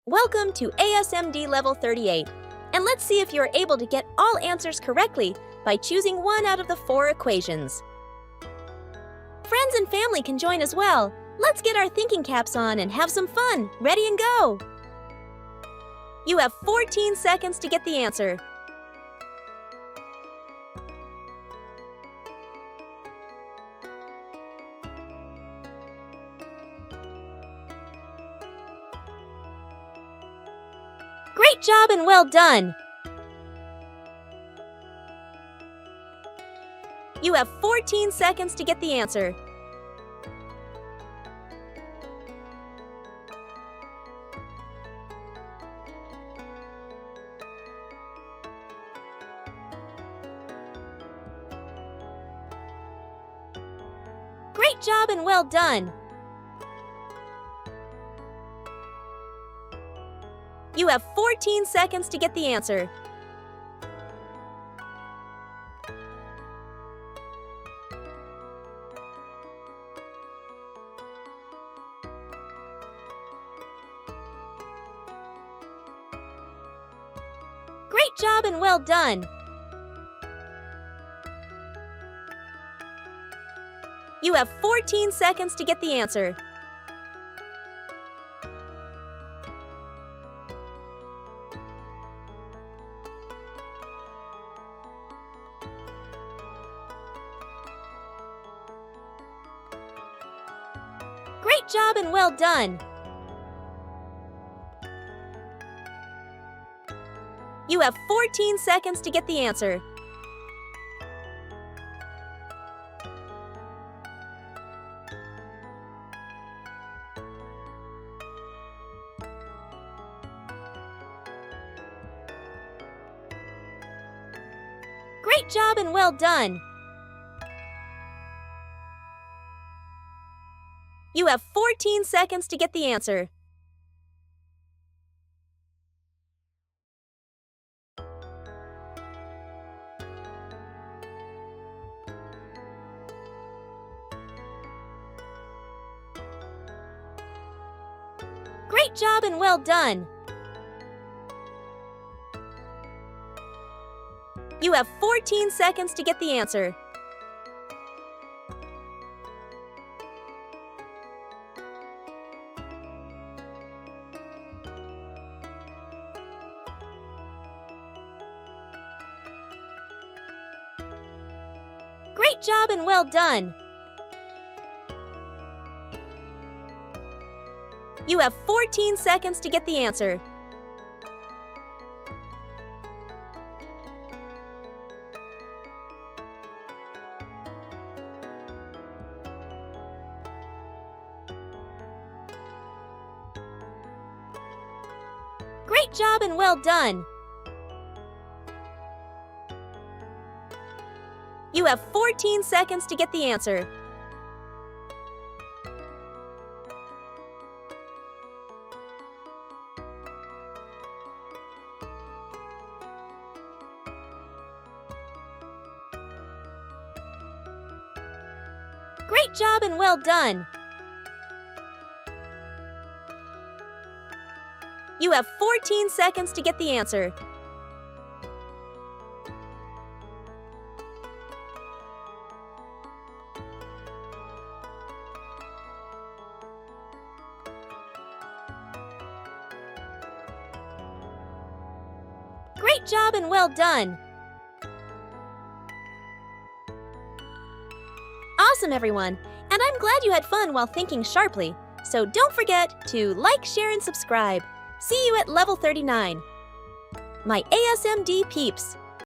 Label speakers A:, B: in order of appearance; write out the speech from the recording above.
A: Welcome to ASMD Level 38, and let's see if you're able to get all answers correctly by choosing one out of the 4 equations. Friends and family can join as well. Let's get our thinking caps on and have some fun. Ready and go! You have 14 seconds to get the answer. Great job and well done! You have 14 seconds to get the answer. Great job and well done! You have 14 seconds to get the answer. Great job and well done! You have 14 seconds to get the answer. Great job and well done! You have 14 seconds to get the answer. Great job and well done! You have 14 seconds to get the answer. Great job and well done! You have 14 seconds to get the answer. Great job and well done! You have 14 seconds to get the answer. Great job and well done! You have 14 seconds to get the answer. Great job and well done! You have 14 seconds to get the answer. Great job and well done! Awesome, everyone! And I'm glad you had fun while thinking sharply. So don't forget to like, share, and subscribe. See you at level 39. My ASMD peeps!